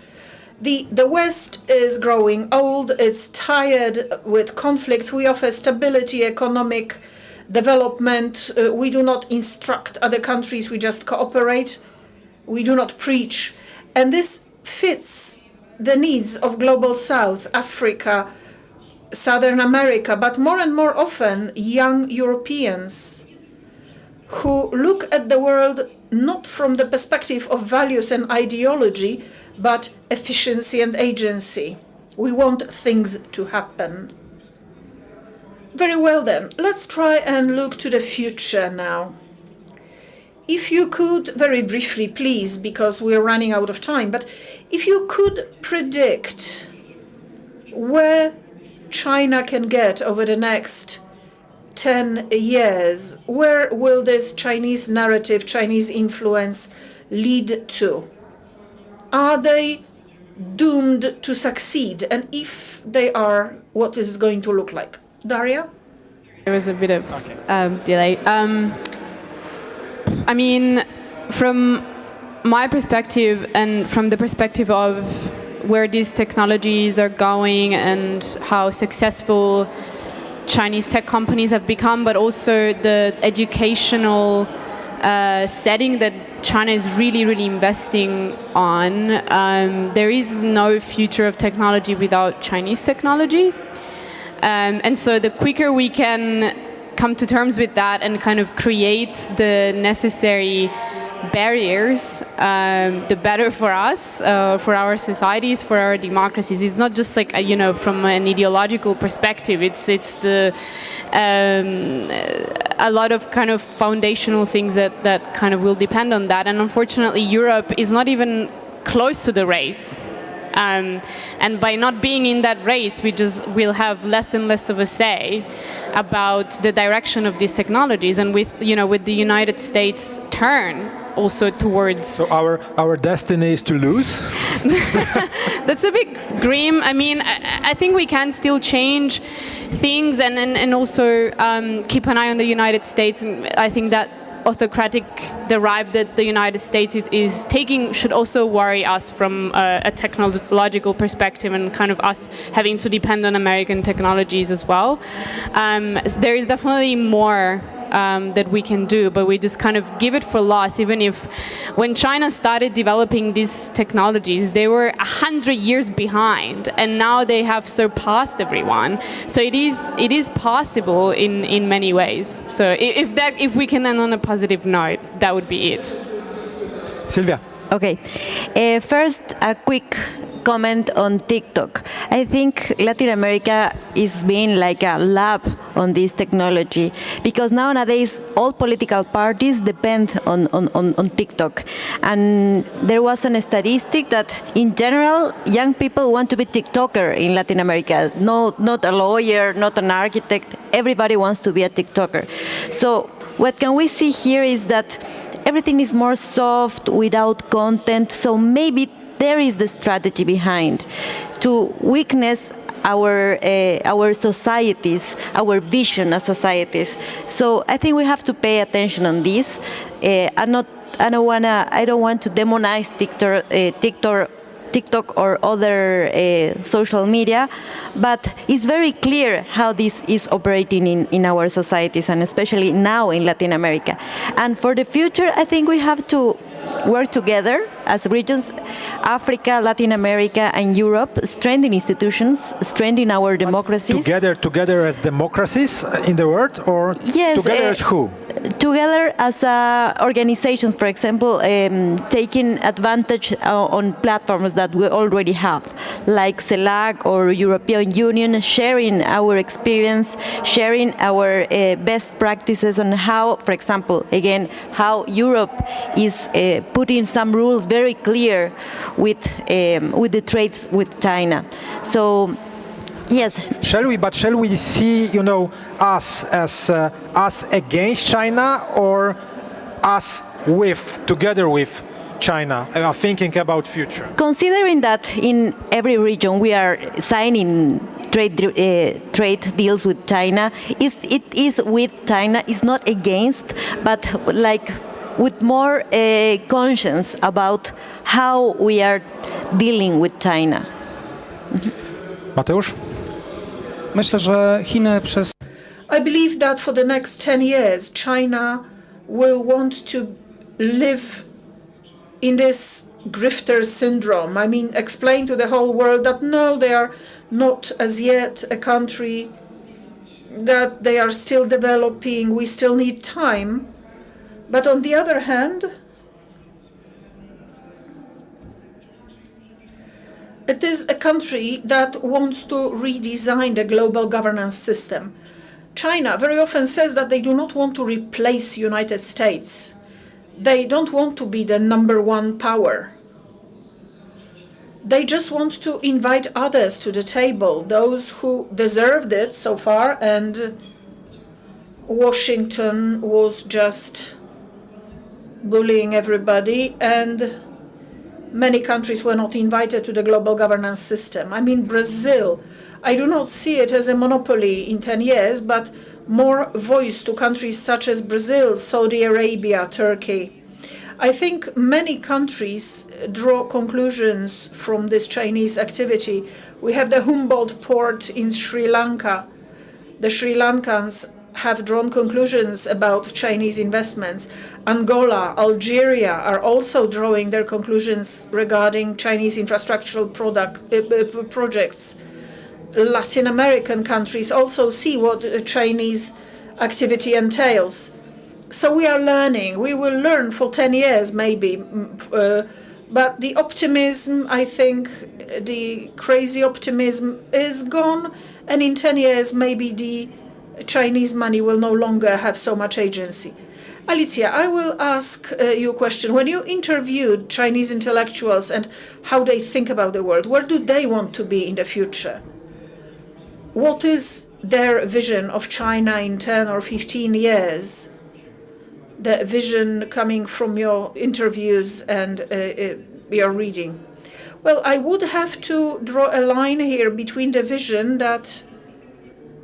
The West is growing old, it's tired with conflicts. We offer stability, economic development. We do not instruct other countries, we just cooperate. We do not preach. And this fits the needs of Global South, Africa, Southern America, but more and more often young Europeans who look at the world not from the perspective of values and ideology, but efficiency and agency. We want things to happen. Very well then, let's try and look to the future now. If you could, very briefly please, because we're running out of time, but if you could predict where China can get over the next 10 years, where will this Chinese narrative, Chinese influence lead to? Are they doomed to succeed? And if they are, what is it going to look like? Daria? There was a bit of delay. I mean, from my perspective and from the perspective of where these technologies are going and how successful Chinese tech companies have become, but also the educational setting that China is really, really investing on. There is no future of technology without Chinese technology. And so the quicker we can come to terms with that and kind of create the necessary barriers, the better for us, for our societies, for our democracies. It's not just like from an ideological perspective. It's the a lot of kind of foundational things that kind of will depend on that. And unfortunately, Europe is not even close to the race. And by not being in that race, we'll have less and less of a say about the direction of these technologies. And with the United States turn also towards. So our destiny is to lose? That's a bit grim. I mean, I think we can still change things and also keep an eye on the United States. And I think that autocratic drive that the United States is taking should also worry us from a technological perspective, and kind of us having to depend on American technologies as well. There is definitely more that we can do, but we just kind of give it for loss. Even if when China started developing these technologies, they were 100 years behind, and now they have surpassed everyone. So it is possible in many ways. So if we can end on a positive note, that would be it. Silvia. Okay. First, a quick comment on TikTok. I think Latin America is being like a lab on this technology, because nowadays all political parties depend on TikTok. And there was a statistic that in general young people want to be TikToker in Latin America. No, not a lawyer, not an architect. Everybody wants to be a TikToker. So what can we see here is that everything is more soft, without content. So maybe there is the strategy behind to weakness our societies, our vision as societies. So I think we have to pay attention on this. I don't want to demonize TikTok or other social media, but it's very clear how this is operating in our societies, and especially now in Latin America. And for the future, I think we have to work together as regions, Africa, Latin America, and Europe, strengthen institutions, strengthen our democracies. Together as democracies in the world, or yes, together as who? Together as organizations, for example, taking advantage on platforms that we already have, like CELAC or European Union, sharing our experience, sharing our best practices on how, for example, again, how Europe is putting some rules very clear with the trades with China. So. Yes. Shall we see, us as us against China, or us together with China, thinking about future? Considering that in every region we are signing trade deals with China, it is with China. It's not against, but like with more conscience about how we are dealing with China. Mateusz? Myślę, że Chiny przez... I believe that for the next 10 years, China will want to live in this grifter syndrome. I mean, explain to the whole world that no, they are not as yet a country, that they are still developing, we still need time. But on the other hand, it is a country that wants to redesign the global governance system. China very often says that they do not want to replace United States. They don't want to be the #1 power. They just want to invite others to the table, those who deserved it so far, and Washington was just bullying everybody, and many countries were not invited to the global governance system. I mean, Brazil, I do not see it as a monopoly in 10 years, but more voice to countries such as Brazil, Saudi Arabia, Turkey. I think many countries draw conclusions from this Chinese activity. We have the Humboldt port in Sri Lanka. The Sri Lankans have drawn conclusions about Chinese investments. Angola, Algeria are also drawing their conclusions regarding Chinese infrastructural projects. Latin American countries also see what Chinese activity entails. So we are learning. We will learn for 10 years maybe. But the optimism, I think, the crazy optimism is gone. And in 10 years, maybe the Chinese money will no longer have so much agency. Alicja, I will ask you a question. When you interviewed Chinese intellectuals and how they think about the world, where do they want to be in the future? What is their vision of China in 10 or 15 years? The vision coming from your interviews and your reading. Well, I would have to draw a line here between the vision that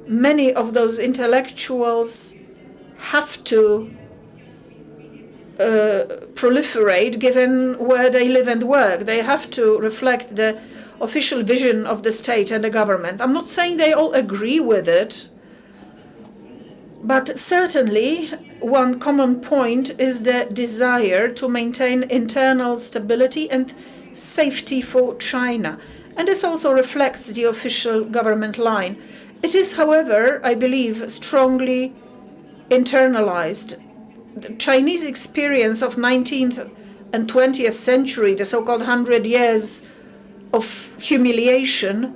many of those intellectuals have to proliferate given where they live and work. They have to reflect the official vision of the state and the government. I'm not saying they all agree with it, but certainly one common point is the desire to maintain internal stability and safety for China. And this also reflects the official government line. It is, however, I believe, strongly internalized. The Chinese experience of 19th and 20th century, the so-called 100 years of humiliation,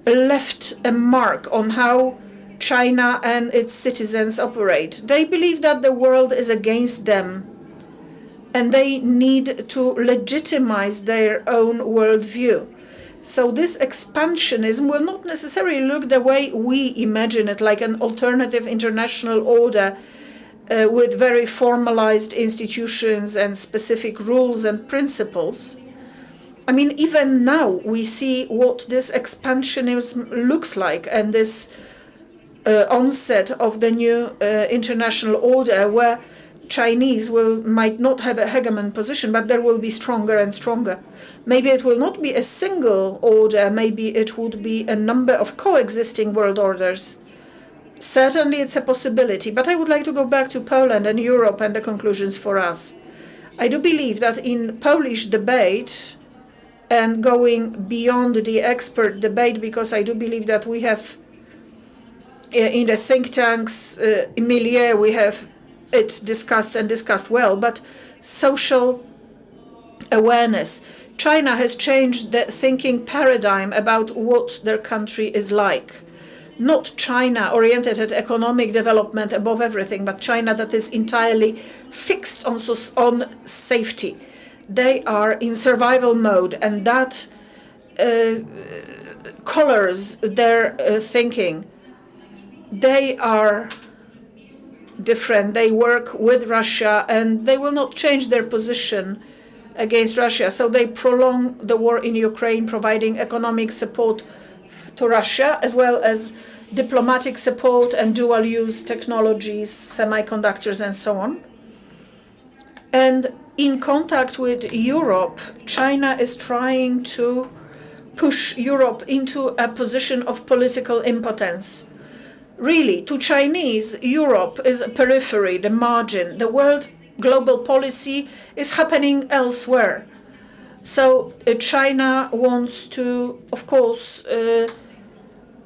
left a mark on how China and its citizens operate. They believe that the world is against them, and they need to legitimize their own worldview. So this expansionism will not necessarily look the way we imagine it, like an alternative international order with very formalized institutions and specific rules and principles. I mean, even now we see what this expansionism looks like, and this onset of the new international order, where Chinese might not have a hegemon position, but there will be stronger and stronger. Maybe it will not be a single order, maybe it would be a number of coexisting world orders. Certainly it's a possibility, but I would like to go back to Poland and Europe and the conclusions for us. I do believe that in Polish debate, and going beyond the expert debate, because I do believe that we have in the think tanks milieu, we have it discussed and discussed well, but social awareness. China has changed the thinking paradigm about what their country is like. Not China oriented at economic development above everything, but China that is entirely fixed on safety. They are in survival mode, and that colors their thinking. They are different. They work with Russia, and they will not change their position against Russia. So they prolong the war in Ukraine, providing economic support to Russia, as well as diplomatic support and dual-use technologies, semiconductors, and so on. And in contact with Europe, China is trying to push Europe into a position of political impotence. Really, to Chinese, Europe is a periphery, the margin. The world global policy is happening elsewhere. So China wants to, of course,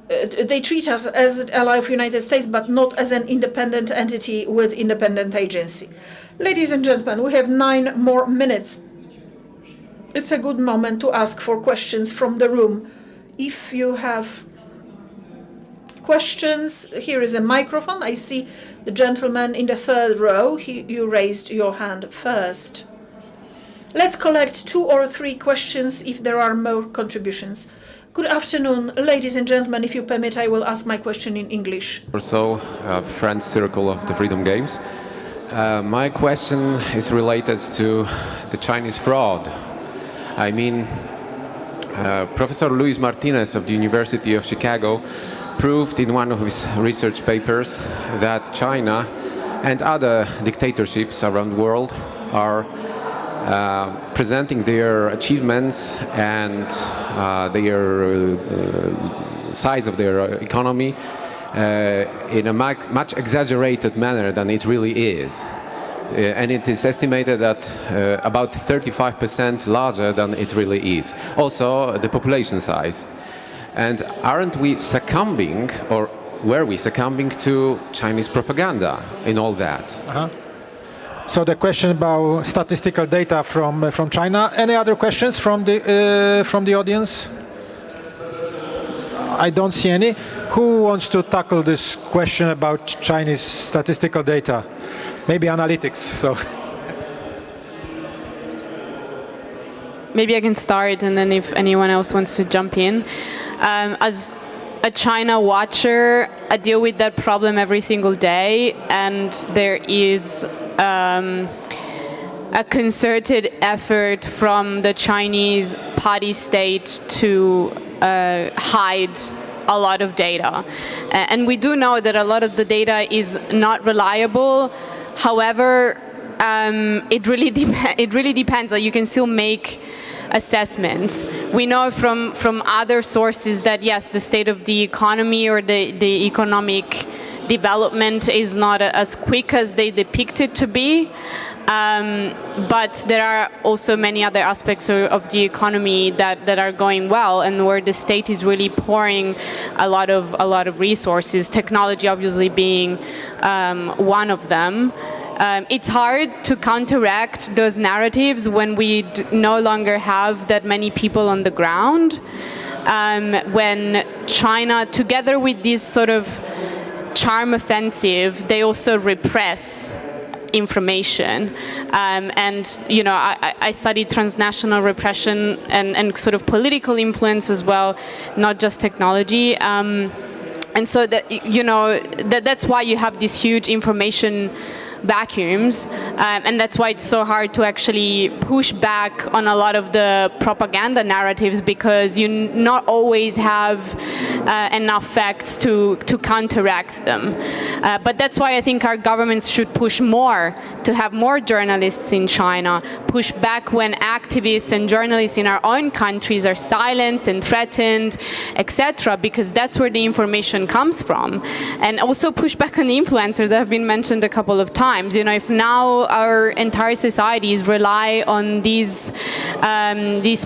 they treat us as an ally of the United States, but not as an independent entity with independent agency. Ladies and gentlemen, we have 9 more minutes. It's a good moment to ask for questions from the room. If you have questions, here is a microphone. I see the gentleman in the 3rd row. You raised your hand first. Let's collect 2 or 3 questions if there are more contributions. Good afternoon, ladies and gentlemen. If you permit, I will ask my question in English. Also, friends circle of the Freedom Games. My question is related to the Chinese fraud. I mean, Professor Luis Martinez of the University of Chicago proved in one of his research papers that China and other dictatorships around the world are presenting their achievements and their size of their economy in a much exaggerated manner than it really is. And it is estimated that about 35% larger than it really is. Also, the population size. And aren't we succumbing, or were we succumbing to Chinese propaganda in all that? So the question about statistical data from China. Any other questions from the audience? I don't see any. Who wants to tackle this question about Chinese statistical data? Maybe analytics. So. Maybe I can start, and then if anyone else wants to jump in. As a China watcher, I deal with that problem every single day, and there is a concerted effort from the Chinese party state to hide a lot of data. And we do know that a lot of the data is not reliable. However, it really depends. Like, you can still make assessments. We know from other sources that yes, the state of the economy or the economic development is not as quick as they depict it to be. But there are also many other aspects of the economy that are going well, and where the state is really pouring a lot of resources. Technology, obviously, being one of them. It's hard to counteract those narratives when we no longer have that many people on the ground. When China, together with this sort of charm offensive, they also repress information. And you know, I studied transnational repression and sort of political influence as well, not just technology. And so that, you know, that's why you have these huge information vacuums, and that's why it's so hard to actually push back on a lot of the propaganda narratives, because you not always have enough facts to counteract them. But that's why I think our governments should push more to have more journalists in China, push back when activists and journalists in our own countries are silenced and threatened, etc., because that's where the information comes from. And also push back on the influencers that have been mentioned a couple of times. You know, if now our entire societies rely on these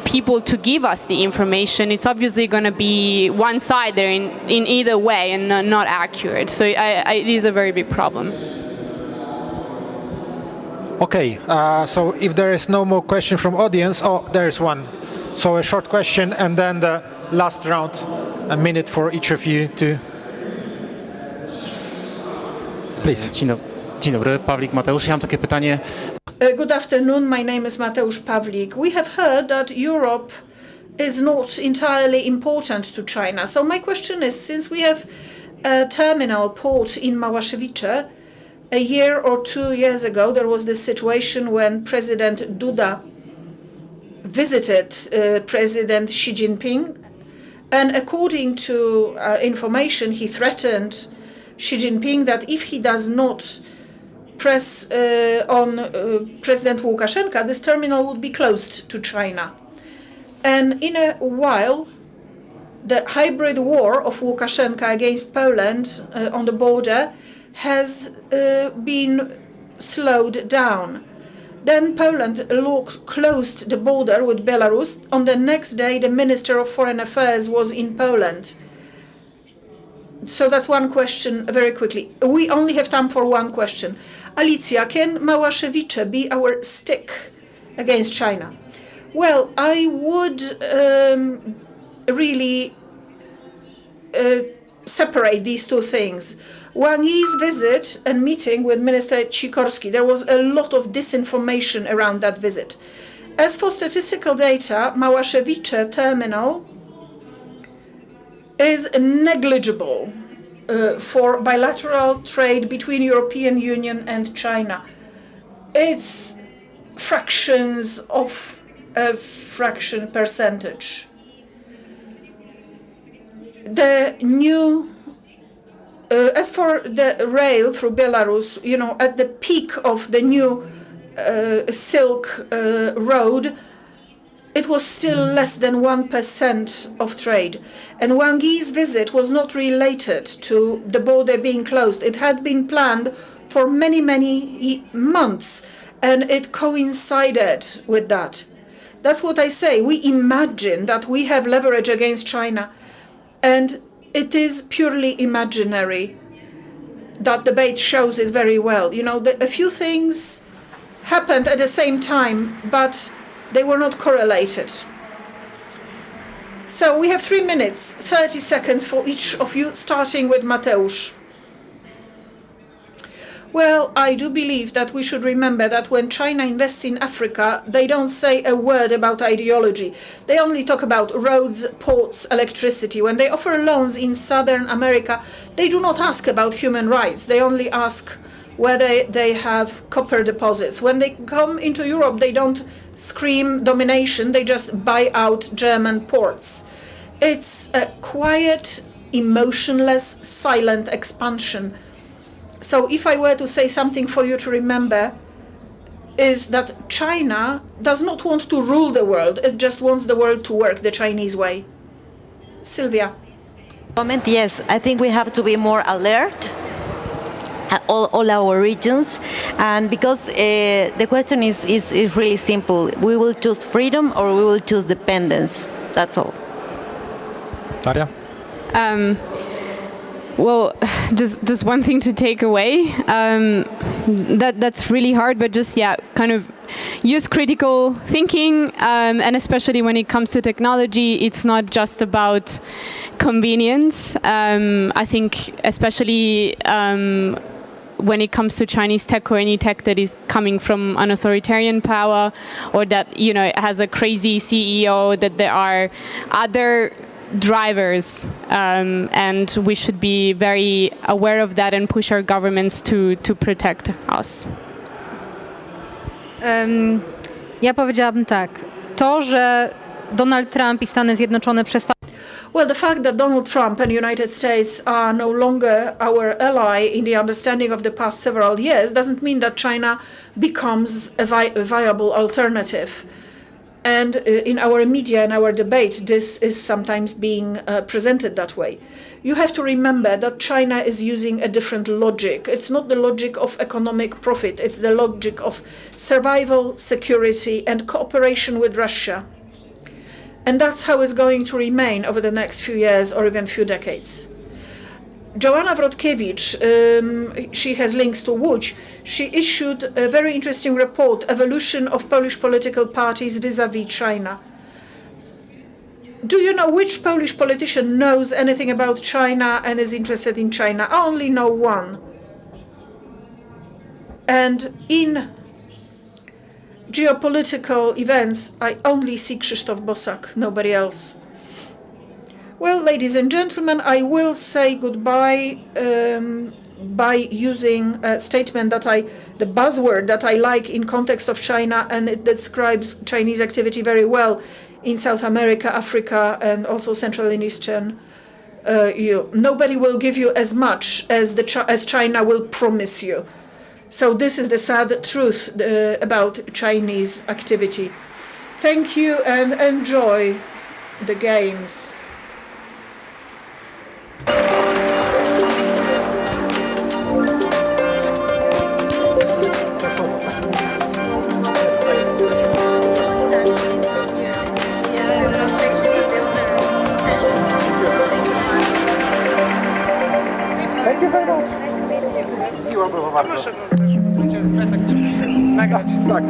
people to give us the information, it's obviously going to be one-sided in either way and not accurate. So it is a very big problem. Okay, so if there is no more question from audience, there is one. So a short question, and then the last round, a minute for each of you to... Please. Dzień dobry, Pawlik, Mateusz. Ja mam takie pytanie. Good afternoon, my name is Mateusz Pawlik. We have heard that Europe is not entirely important to China. So my question is, since we have a terminal port in Małaszewicze, a year or 2 years ago, there was this situation when President Duda visited President Xi Jinping, and according to information, he threatened Xi Jinping that if he does not press on President Lukashenko, this terminal would be closed to China. And in a while, the hybrid war of Lukashenko against Poland on the border has been slowed down. Then Poland closed the border with Belarus. On the next day, the Minister of Foreign Affairs was in Poland. So that's one question very quickly. We only have time for one question. Alicja, can Małaszewicze be our stick against China? Well, I would really separate these two things. Wang Yi's visit and meeting with Minister Sikorski, there was a lot of disinformation around that visit. As for statistical data, Małaszewicze terminal is negligible for bilateral trade between European Union and China. It's fractions of a fraction percentage. The new, as for the rail through Belarus, you know, at the peak of the new Silk Road, it was still less than 1% of trade. And Wang Yi's visit was not related to the border being closed. It had been planned for many, many months, and it coincided with that. That's what I say. We imagine that we have leverage against China. And it is purely imaginary. That debate shows it very well. You know, a few things happened at the same time, but they were not correlated. So we have 3 minutes, 30 seconds for each of you, starting with Mateusz. Well, I do believe that we should remember that when China invests in Africa, they don't say a word about ideology. They only talk about roads, ports, electricity. When they offer loans in Southern America, they do not ask about human rights. They only ask whether they have copper deposits. When they come into Europe, they don't scream domination, they just buy out German ports. It's a quiet, emotionless, silent expansion. So if I were to say something for you to remember, is that China does not want to rule the world, it just wants the world to work the Chinese way. Silvia. Comment, yes, I think we have to be more alert at all our regions, and because the question is really simple. We will choose freedom or we will choose dependence. That's all. Daria? Well, just one thing to take away. That's really hard, but just kind of use critical thinking, and especially when it comes to technology, it's not just about convenience. I think especially when it comes to Chinese tech or any tech that is coming from an authoritarian power, or that has a crazy CEO, that there are other drivers, and we should be very aware of that and push our governments to protect us. Ja powiedziałabym tak. To, że Donald Trump i Stany Zjednoczone przestały. Well, the fact that Donald Trump and the United States are no longer our ally in the understanding of the past several years doesn't mean that China becomes a viable alternative. And in our media and our debate, this is sometimes being presented that way. You have to remember that China is using a different logic. It's not the logic of economic profit. It's the logic of survival, security, and cooperation with Russia. And that's how it's going to remain over the next few years or even few decades. Joanna Wrodkiewicz, she has links to Łódź. She issued a very interesting report, Evolution of Polish Political Parties vis-à-vis China. Do you know which Polish politician knows anything about China and is interested in China? I only know one. And in geopolitical events, I only see Krzysztof Bosak, nobody else. Well, ladies and gentlemen, I will say goodbye by using a statement that the buzzword that I like in context of China, and it describes Chinese activity very well in South America, Africa, and also Central and Eastern Europe. Nobody will give you as much as China will promise you. So this is the sad truth about Chinese activity. Thank you and enjoy the games. Thank you very much. Miło było bardzo. Nagrać. Tak.